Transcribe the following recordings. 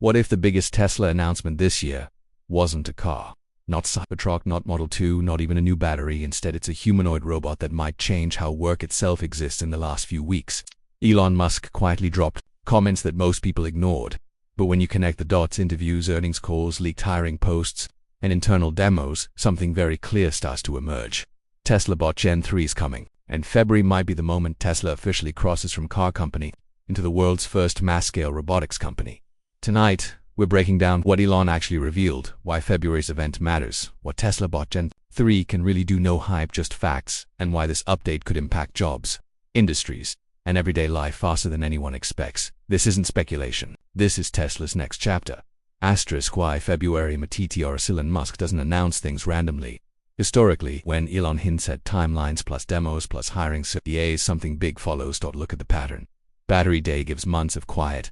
What if the biggest Tesla announcement this year wasn't a car? Not Cybertruck, not Model 2, not even a new battery. Instead, it's a humanoid robot that might change how work itself exists. In the last few weeks, Elon Musk quietly dropped comments that most people ignored. But when you connect the dots, interviews, earnings calls, leaked hiring posts, and internal demos, something very clear starts to emerge. Tesla Bot Gen 3 is coming, and February might be the moment Tesla officially crosses from car company into the world's first mass-scale robotics company. Tonight, we're breaking down what Elon actually revealed, why February's event matters, what Tesla Bot Gen 3 can really do, no hype, just facts, and why this update could impact jobs, industries, and everyday life faster than anyone expects. This isn't speculation. This is Tesla's next chapter. Asterisk why February Matiti or Elon Musk doesn't announce things randomly. Historically, when Elon hints at timelines plus demos plus hiring CEOs, something big follows. Look at the pattern. Battery Day gives months of quiet.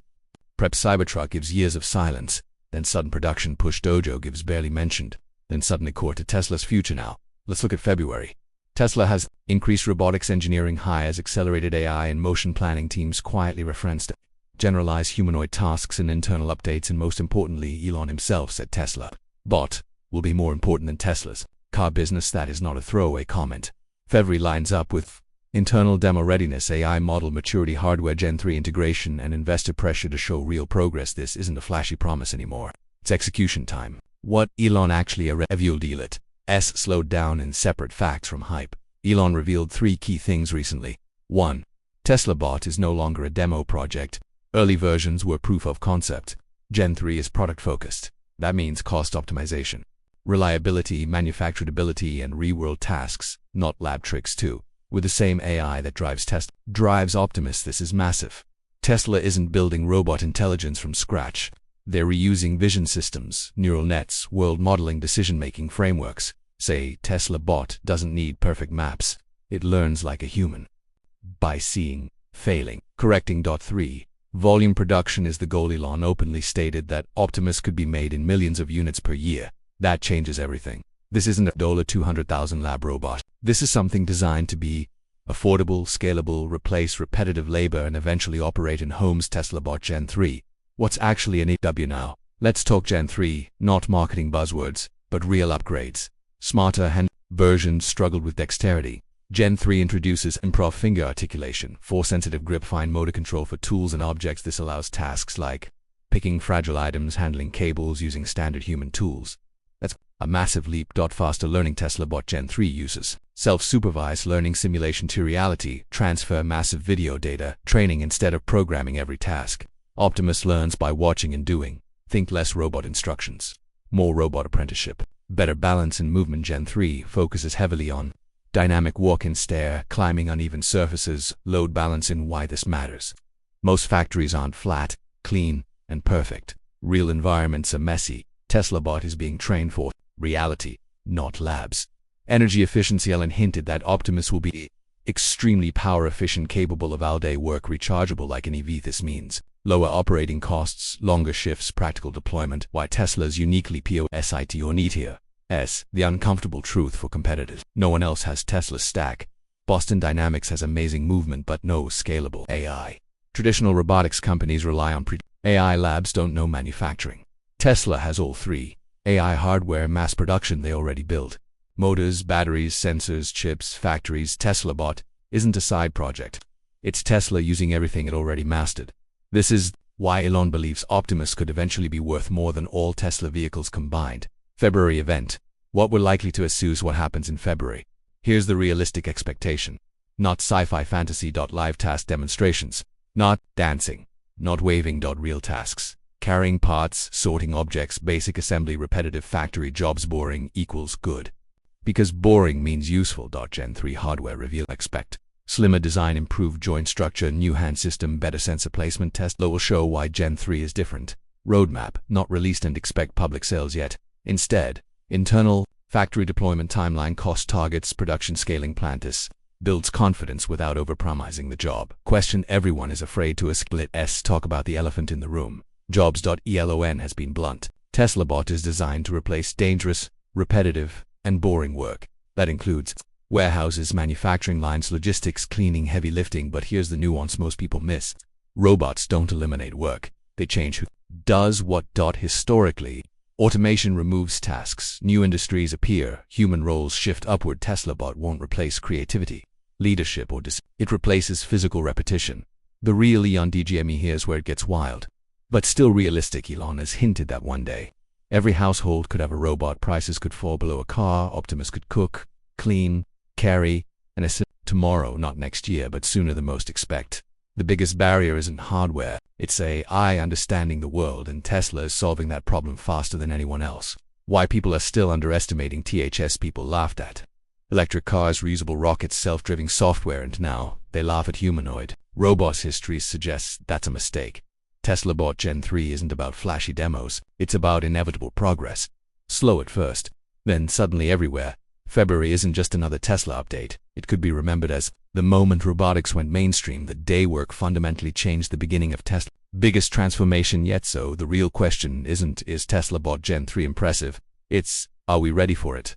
Prep Cybertruck gives years of silence. Then sudden production push Dojo gives barely mentioned. Then suddenly core to Tesla's future now. Let's look at February. Tesla has increased robotics engineering hires, accelerated AI and motion planning teams, quietly referenced generalized humanoid tasks and internal updates, and most importantly, Elon himself said Tesla Bot will be more important than Tesla's car business. That is not a throwaway comment. February lines up with internal demo readiness, AI model maturity, hardware Gen 3 integration, and investor pressure to show real progress. This isn't a flashy promise anymore. It's execution time. What Elon actually revealed. Slowed down in separate facts from hype. Elon revealed 3 key things recently. 1. Tesla Bot is no longer a demo project. Early versions were proof of concept. Gen 3 is product-focused. That means cost optimization, reliability, manufacturability, and real-world tasks, not lab tricks too. With the same AI that drives Optimus, this is massive. Tesla isn't building robot intelligence from scratch. They're reusing vision systems, neural nets, world modeling, decision-making frameworks. Say, Tesla Bot doesn't need perfect maps. It learns like a human. By seeing, failing, correcting. 3. Volume production is the goal. Elon openly stated that Optimus could be made in millions of units per year. That changes everything. This isn't a $200,000 lab robot. This is something designed to be affordable, scalable, replace repetitive labor, and eventually operate in homes. Tesla Bot Gen 3. What's actually an EW now? Let's talk Gen 3, not marketing buzzwords, but real upgrades. Smarter hand versions struggled with dexterity. Gen 3 introduces improv finger articulation, Force-sensitive grip, fine motor control for tools and objects. This allows tasks like picking fragile items, handling cables using standard human tools. That's a massive leap. Faster learning. Tesla Bot Gen 3 uses self-supervised learning simulation to reality, transfer massive video data, training instead of programming every task. Optimus learns by watching and doing. Think less robot instructions, more robot apprenticeship, better balance in movement. Gen 3 focuses heavily on dynamic walk and stare, climbing uneven surfaces, load balancing. Why this matters? Most factories aren't flat, clean, and perfect. Real environments are messy. Tesla Bot is being trained for reality, not labs. Energy efficiency. Elon hinted that Optimus will be extremely power efficient, capable of all-day work, rechargeable like an EV. This means lower operating costs, longer shifts, practical deployment. Why Tesla's uniquely POSIT or need here. The uncomfortable truth for competitors. No one else has Tesla's stack. Boston Dynamics has amazing movement but no scalable AI. Traditional robotics companies rely on AI labs, don't know manufacturing. Tesla has all 3. AI hardware, mass production they already built. Motors, batteries, sensors, chips, factories. Tesla Bot isn't a side project. It's Tesla using everything it already mastered. This is why Elon believes Optimus could eventually be worth more than all Tesla vehicles combined. February event. What we're likely to assume is what happens in February. Here's the realistic expectation. Not sci-fi fantasy. Live task demonstrations. Not dancing. Not waving. Real tasks. Carrying parts, sorting objects, basic assembly, repetitive factory jobs. Boring equals good. Because boring means useful. Gen 3 hardware reveal. Expect slimmer design, improved joint structure, new hand system, better sensor placement. Tesla will show why Gen 3 is different. Roadmap, not released and expect public sales yet. Instead, internal factory deployment timeline, cost targets, production scaling plan. This builds confidence without overpromising the job. Question everyone is afraid to ask. Let's talk about the elephant in the room. Jobs. Elon has been blunt. Tesla Bot is designed to replace dangerous, repetitive, and boring work. That includes warehouses, manufacturing lines, logistics, cleaning, heavy lifting. But here's the nuance most people miss. Robots don't eliminate work. They change who does what. Historically, automation removes tasks, new industries appear, human roles shift upward. Tesla bot won't replace creativity, leadership, or it replaces physical repetition. The real Elon DGME here's where it gets wild. But still realistic. Elon has hinted that one day every household could have a robot, prices could fall below a car, Optimus could cook, clean, carry, and assist. Tomorrow, not next year, but sooner than most expect. The biggest barrier isn't hardware, it's AI understanding the world, and Tesla is solving that problem faster than anyone else. Why people are still underestimating THS. People laughed at electric cars, reusable rockets, self-driving software, and now they laugh at humanoid robots. History suggests that's a mistake. Tesla bot Gen 3 isn't about flashy demos, it's about inevitable progress. Slow at first, then suddenly everywhere. February isn't just another Tesla update. It could be remembered as the moment robotics went mainstream, the day work fundamentally changed, the beginning of Tesla's biggest transformation yet. So the real question isn't, is Tesla bot Gen 3 impressive? It's, are we ready for it?